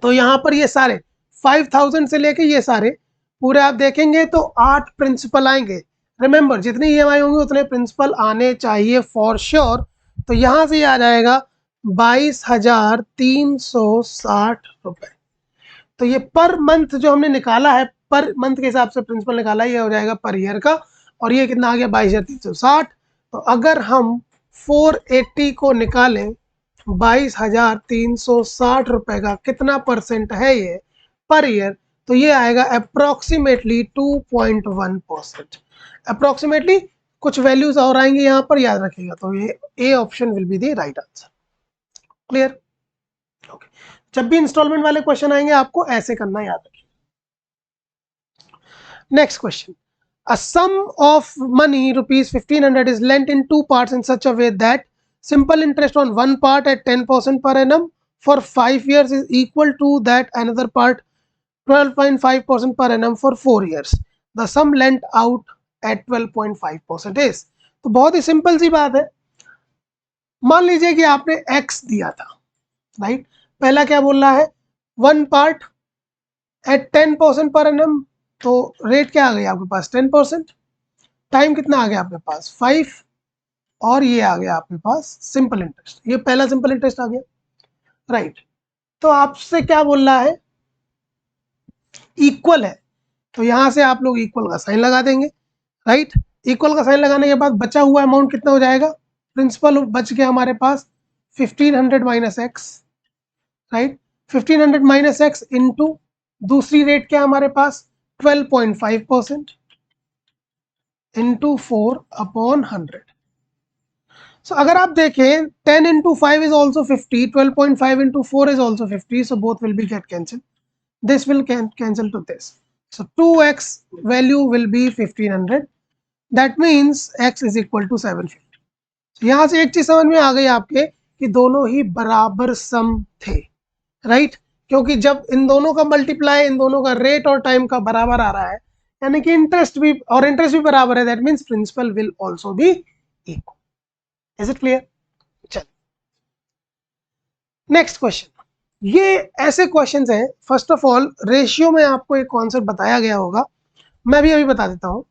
तो यहाँ पर ये सारे 5000 से लेके ये सारे पूरे आप देखेंगे तो 8 प्रिंसिपल आएंगे। रिमेंबर, जितनी ईएमआई होंगे उतने प्रिंसिपल आने चाहिए फॉर श्योर। तो यहाँ से आ जाएगा 22,360 रुपए। तो ये पर मंथ जो हमने निकाला है, पर मंथ के हिसाब से प्रिंसिपल निकाला है, ये हो जाएगा पर ईयर का। और ये कितना आ गया, 22,360। तो अगर हम 480 को निकालें 22,360 रुपए का कितना परसेंट है ये पर ईयर, तो ये आएगा अप्रोक्सीमेटली 2.1%। अप्रोक्सीमेटली कुछ वैल्यूज और आएंगे यहाँ पर, याद रखिएगा। तो ये A option will be the right answer. Clear? Okay. जब भी इंस्टॉलमेंट वाले क्वेश्चन आएंगे आपको ऐसे करना, याद रखिए। Next question, a sum of money rupees 1500 is lent in two parts in such a way that simple interest on one part at 10% per annum for 5 years is equal to that another part 12.5% per annum for 4 years. The sum lent out at 12.5% is। तो बहुत ही simple सी बात है। मान लीजिए कि आपने x दिया था, राइट। पहला क्या बोल रहा है, one part eight 10% per annum, तो रेट क्या आ गया आपके पास 10%। टाइम कितना आ गया आपके पास 5, और ये आ गया आपके पास सिंपल इंटरेस्ट, ये पहला सिंपल इंटरेस्ट आ गया, राइट। तो आपसे क्या बोल रहा है, इक्वल है, तो यहां से आप लोग इक्वल का साइन लगा देंगे, राइट। इक्वल का साइन लगाने के बाद बचा हुआ अमाउंट कितना हो जाएगा, प्रिंसिपल बच गया हमारे पास 1500 minus x, right. 1500 minus x into दूसरी रेट क्या हमारे पास 12.5% इंटू 4/100। सो अगर आप देखें 10 into 5 is also 50, 12.5 into 4 is also 50, so both will be get cancelled. This will cancel to this. So 2x value will be 1500. That means x is equal to 750. So यहाँ से एक चीज समझ में आ गई आपके कि दोनों ही बराबर सम थे, राइट। क्योंकि जब इन दोनों का मल्टीप्लाई, इन दोनों का रेट और टाइम का बराबर आ रहा है, यानी कि इंटरेस्ट भी और इंटरेस्ट भी बराबर है, that means principal will also be equal. Is it clear? चलिए नेक्स्ट क्वेश्चन। ये ऐसे क्वेश्चंस हैं, फर्स्ट ऑफ ऑल रेशियो में आपको एक कॉन्सेप्ट बताया गया होगा, मैं भी अभी बता देता हूं।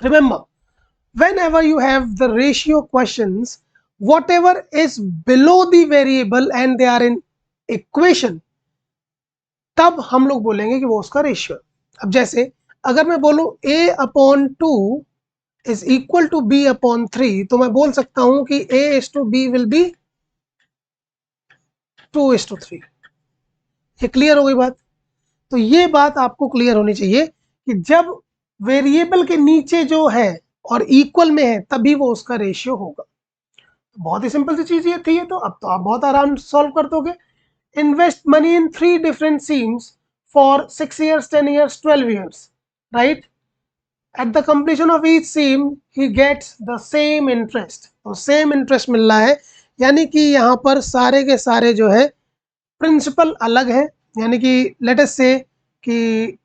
Remember, whenever you have the ratio questions, whatever is below the variable and they are in equation, तब हम लोग बोलेंगे कि वो उसका रेशियो। अब जैसे अगर मैं बोलूं a/2 is equal to b/3, तो मैं बोल सकता हूं कि a/b will be 2:3। ये क्लियर हो गई बात? तो ये बात आपको क्लियर होनी चाहिए कि जब वेरिएबल के नीचे जो है और इक्वल में है तभी वो उसका रेशियो होगा। बहुत ही सिंपल सी चीज ये थी, तो अब तो आप बहुत आराम से सॉल्व कर दोगे। Invest money in 3 different schemes for 6 years, 10 years, 12 years, right. At the completion of each scheme he gets the same interest, तो सेम इंटरेस्ट मिल रहा है, यानी कि यहाँ पर सारे के सारे जो है प्रिंसिपल अलग है। यानी कि लेट अस से कि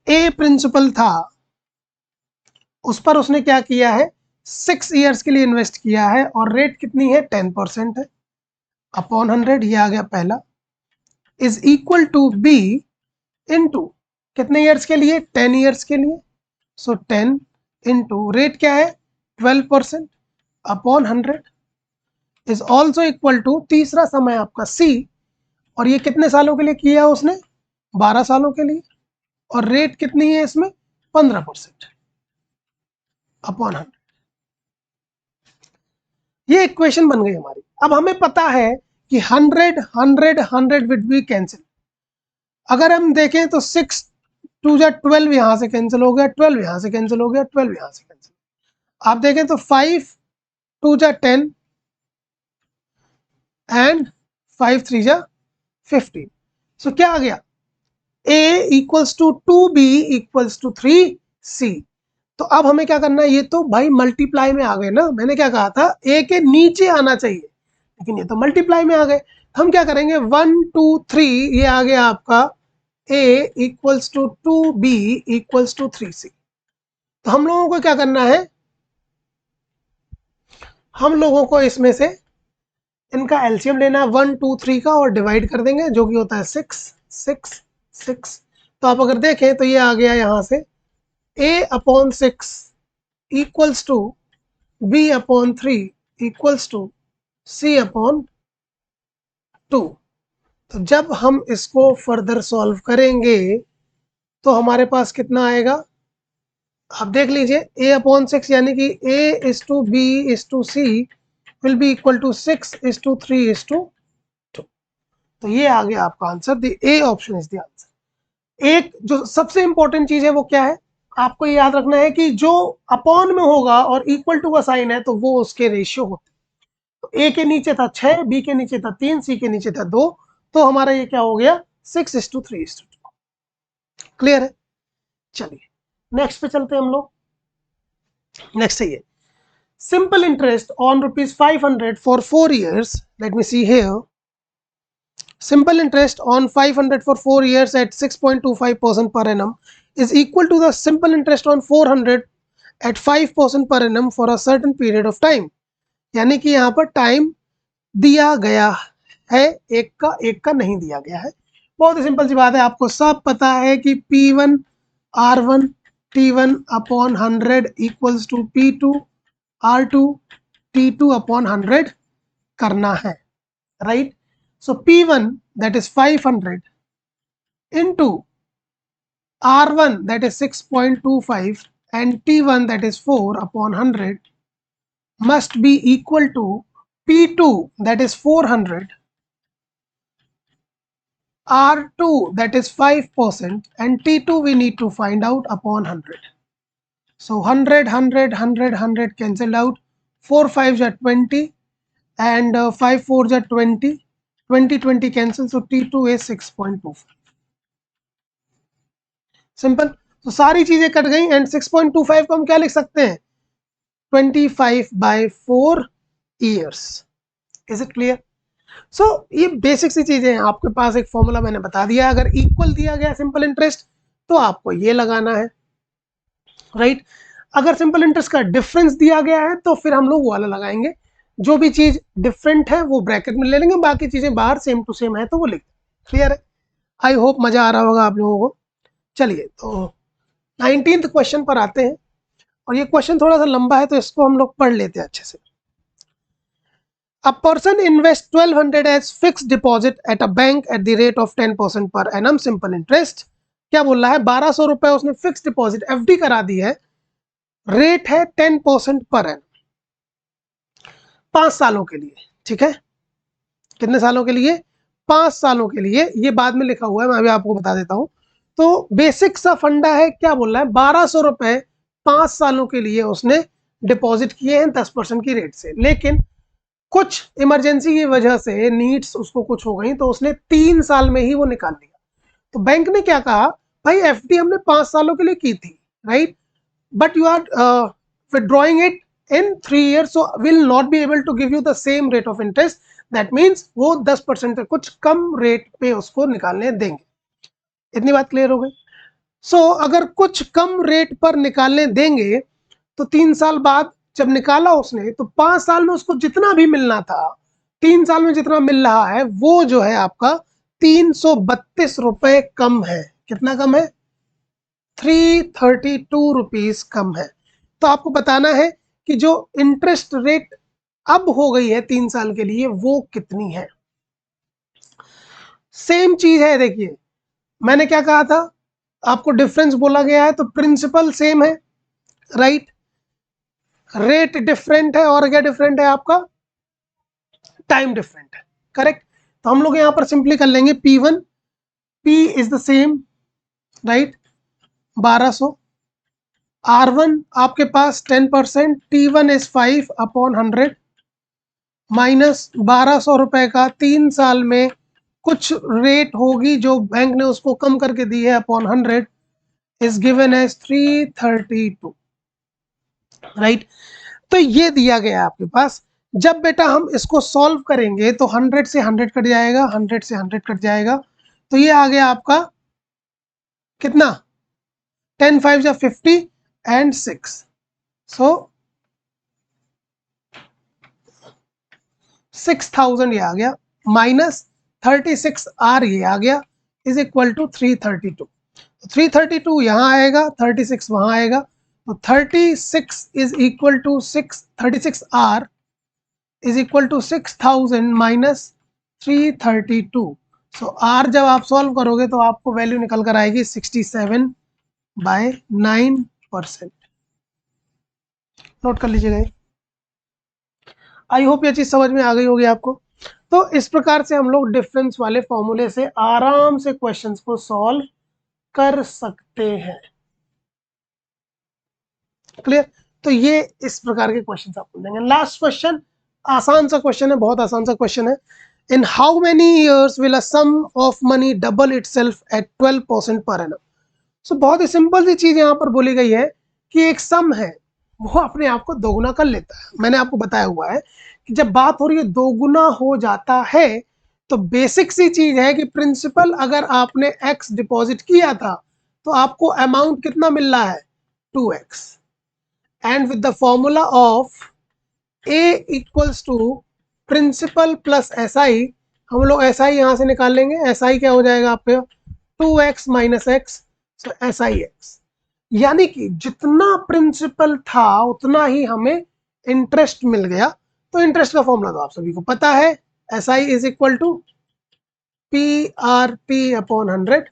ए प्रिंसिपल था, उस पर उसने क्या किया है 6 years के लिए इन्वेस्ट किया है, और रेट कितनी है 10% है अपॉन 100, ये आ गया पहला, is equal to b into कितने ईयर्स के लिए 10 years के लिए, सो 10 इंटू रेट क्या है 12% upon 100 is also equal to तीसरा समय आपका सी, और ये कितने सालों के लिए किया उसने 12 सालों के लिए, और रेट कितनी है इसमें 15% अपॉन 100। ये इक्वेशन बन गई हमारी। अब हमें पता है कि 100 100 100 विद बी कैंसिल। अगर हम देखें तो 6 2 जा 12 यहाँ से कैंसिल हो गया, 12 यहाँ से कैंसिल हो गया, 12 यहाँ से कैंसिल। आप देखें तो 5 2 जा 10 एंड 5 3 जा 15। सो क्या आ गया, a equals to 2b equals to 3c। तो अब हमें क्या करना है, ये तो भाई मल्टीप्लाई में आ गए ना, मैंने क्या कहा था a के नीचे आना चाहिए, लेकिन ये तो मल्टीप्लाई में आ गए। हम क्या करेंगे, 1 2 3 ये आ गया आपका a equals to 2b equals to 3c। तो हम लोगों को क्या करना है, हम लोगों को इसमें से इनका एलसीएम लेना है 1 2 3 का और डिवाइड कर देंगे, जो कि होता है 6 6 6। तो आप अगर देखें तो ये आ गया यहाँ से a/6 equals to b/3 equals to c/2। तो जब हम इसको फर्दर सॉल्व करेंगे तो हमारे पास कितना आएगा, आप देख लीजिए a/6 यानी कि a is to b is to c will be equal to 6 is to 3 is to 2। तो ये आ गया आपका answer, the A option is the answer. एक जो सबसे इंपॉर्टेंट चीज है वो क्या है, आपको ये याद रखना है कि जो अपॉन में होगा और इक्वल टू का साइन है तो वो उसके रेशियो होते हैं। तो ए के नीचे था 6, बी के नीचे था 3, सी के नीचे था 2, तो हमारा ये क्या हो गया 6 is to 3 is to 2। Clear है, चलिए नेक्स्ट पे चलते हैं हम लोग। नेक्स्ट है ये simple interest on rupees 500 for 4 years. Let me see here. Simple interest on 500 for 4 years at 6.25% per annum is equal to the simple interest on 400 at 5% per annum for a certain period of time। यानी कि यहाँ पर time दिया गया है, एक का नहीं दिया गया है। बहुत ही सिंपल सी बात है, आपको सब पता है कि P1 R1 T1 upon 100 equals to P2 R2 T2 upon 100 करना है, right? So P1 that is 500 into R1 that is 6.25 and T1 that is 4 upon 100 must be equal to P2 that is 400, R2 that is 5% and T2 we need to find out upon 100. So 100 100 100 100 cancelled out, 4 5 are 20 and 5 4 are 20, 20 20 cancel, so T2 is 6.25। Simple. तो सारी चीजें cut गई and 6.25 को हम क्या लिख सकते हैं, 25/4 years। Is it clear? So ये बेसिक सी चीजें हैं, आपके पास एक फॉर्मूला मैंने बता दिया, अगर इक्वल दिया गया सिंपल इंटरेस्ट तो आपको ये लगाना है, राइट? अगर सिंपल इंटरेस्ट का डिफरेंस दिया गया है तो फिर हम लोग वो वाला लगाएंगे, जो भी चीज डिफरेंट है वो ब्रैकेट में ले लेंगे, बाकी चीजें बाहर सेम टू सेम है तो वो लिख देंगे। क्लियर है? आई होप मजा आ रहा होगा आप लोगों को। चलिए तो 19th क्वेश्चन पर आते हैं, और ये क्वेश्चन थोड़ा सा लंबा है तो इसको हम लोग पढ़ लेते हैं अच्छे से। A person invests 1200 as fixed deposit at a bank at the rate of 10% per annum simple interest। क्या बोल रहा है, 1200 रुपए उसने फिक्स डिपॉजिट एफडी करा दी है, रेट है 10% पर एनम, 5 सालों के लिए। ठीक है, कितने सालों के लिए, 5 सालों के लिए। ये बाद में लिखा हुआ है, मैं अभी आपको बता देता हूं। तो बेसिक सा फंडा है, क्या बोल रहा है, 1200 रुपए 5 सालों के लिए उसने डिपॉजिट किए हैं 10% की रेट से, लेकिन कुछ इमरजेंसी की वजह से नीड्स उसको कुछ हो गई तो उसने 3 साल में ही वो निकाल लिया। तो बैंक ने क्या कहा, भाई एफडी हमने 5 सालों के लिए की थी, right, but you are withdrawing it in 3 years, so will not be able to give you the same rate of interest। that means वो 10% कुछ कम रेट पे उसको निकालने देंगे। इतनी बात क्लियर हो गई? सो अगर कुछ कम रेट पर निकालने देंगे तो 3 साल बाद जब निकाला उसने तो 5 साल में उसको जितना भी मिलना था, 3 साल में जितना मिल रहा है वो जो है आपका 332 रुपए कम है। कितना कम है, 332 रुपीज कम है। तो आपको बताना है कि जो इंटरेस्ट रेट अब हो गई है 3 साल के लिए वो कितनी है। सेम चीज है, देखिए मैंने क्या कहा था, आपको डिफरेंस बोला गया है तो प्रिंसिपल सेम है, राइट, रेट डिफरेंट है, और क्या डिफरेंट है आपका, टाइम डिफरेंट है, करेक्ट। तो हम लोग यहाँ पर सिंपली कर लेंगे P1, P is the same, right, 1200। R1 आपके पास 10%, T1 इज 5 अपॉन 100 माइनस 1200 रुपए का 3 साल में कुछ रेट होगी जो बैंक ने उसको कम करके दी है upon 100 is given as 332, right. तो ये दिया गया है आपके पास। जब बेटा हम इसको सॉल्व करेंगे तो 100 से 100 कट जाएगा, 100 से 100 कट जाएगा, तो ये आ गया आपका कितना, 10 5 जा 50 एंड 6, सो 6000 ये आ गया, माइनस 36R ये आ गया, इज इक्वल टू 332। 332 यहाँ आएगा, 36 वहां आएगा, तो 36 is equal to 36R is equal to 6000 minus 332। So R जब आप सॉल्व करोगे तो आपको वैल्यू निकल कर आएगी 67/9%। नोट कर लीजिएगा, आई होप ये चीज समझ में आ गई होगी आपको। तो इस प्रकार से हम लोग डिफरेंस वाले फॉर्मूले से आराम से क्वेश्चंस को सॉल्व कर सकते हैं, क्लियर। तो ये इस प्रकार के क्वेश्चन आपको देंगे। लास्ट क्वेश्चन आसान सा क्वेश्चन है, बहुत आसान सा क्वेश्चन है। In how many years will a sum of money double itself at 12% per annum. सो बहुत ही सिंपल सी चीज यहाँ पर बोली गई है कि एक सम है वो अपने आप को दोगुना कर लेता है। मैंने आपको बताया हुआ है कि जब बात हो रही है दोगुना हो जाता है तो बेसिक सी चीज है कि प्रिंसिपल अगर आपने x डिपॉजिट किया था तो आपको अमाउंट कितना मिल रहा है, 2x, and with the formula of a equals to principal plus SI, हम लोग SI यहां से निकाल लेंगे। SI क्या हो जाएगा आपके 2x माइनस एक्स, सो SIX, यानी कि जितना प्रिंसिपल था उतना ही हमें इंटरेस्ट मिल गया। तो इंटरेस्ट का फॉर्मूला तो आप सभी को पता है, SI is equal to PRP upon 100।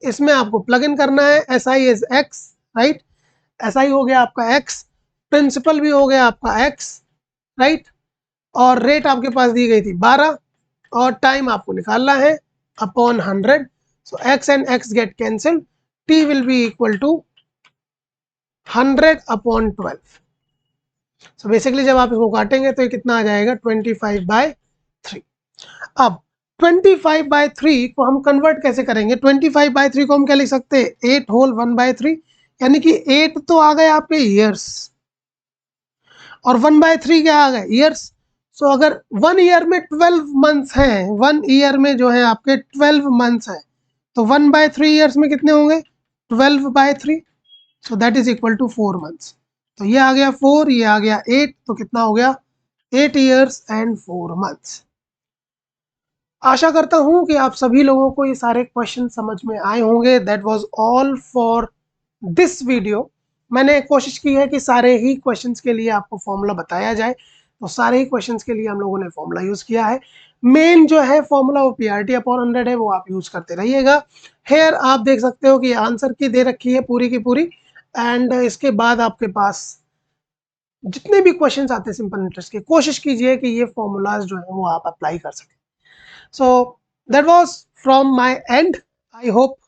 इसमें आपको प्लग इन करना है, SI is x, right. SI हो गया आपका x, प्रिंसिपल भी हो गया आपका x, राइट, और रेट आपके पास दी गई थी 12 और टाइम आपको निकालना है upon 100। So x and x get cancel, t will be equal to 100 upon 12। So basically जब आप इसको काटेंगे तो ये कितना आ जाएगा, 25/3। अब 25/3 को हम कन्वर्ट कैसे करेंगे, 25/3 को हम क्या लिख सकते हैं, 8 होल 1/3, यानी कि 8 तो आ गए आपके ईयर्स और 1/3 क्या आ गए, ईयर्स। सो अगर 1 ईयर में 12 मंथ्स हैं, 1 ईयर में जो है आपके 12 मंथ्स हैं, तो 1/3 ईयर्स में कितने होंगे, 12/3, so that is equal to 4 months. तो ये आ गया 4, ये आ गया 8, तो कितना हो गया, 8 ईयर्स एंड 4 मंथ्स। आशा करता हूं कि आप सभी लोगों को ये सारे क्वेश्चन समझ में आए होंगे। That was all for this video. मैंने कोशिश की है कि सारे ही क्वेश्चंस के लिए आपको फॉर्मूला बताया जाए, तो सारे ही क्वेश्चंस के लिए हम लोगों ने फॉर्मूला यूज किया है। मेन जो है फॉर्मूला वो PRT अपॉन 100 है, वो आप यूज करते रहिएगा। हेयर आप देख सकते हो कि आंसर की दे रखी है पूरी की पूरी, एंड इसके बाद आपके पास जितने भी क्वेश्चंस आते हैं सिंपल इंटरेस्ट के, कोशिश कीजिए कि ये फॉर्मूलाज जो है वो आप अप्लाई कर सकें। So that was from my end. I hope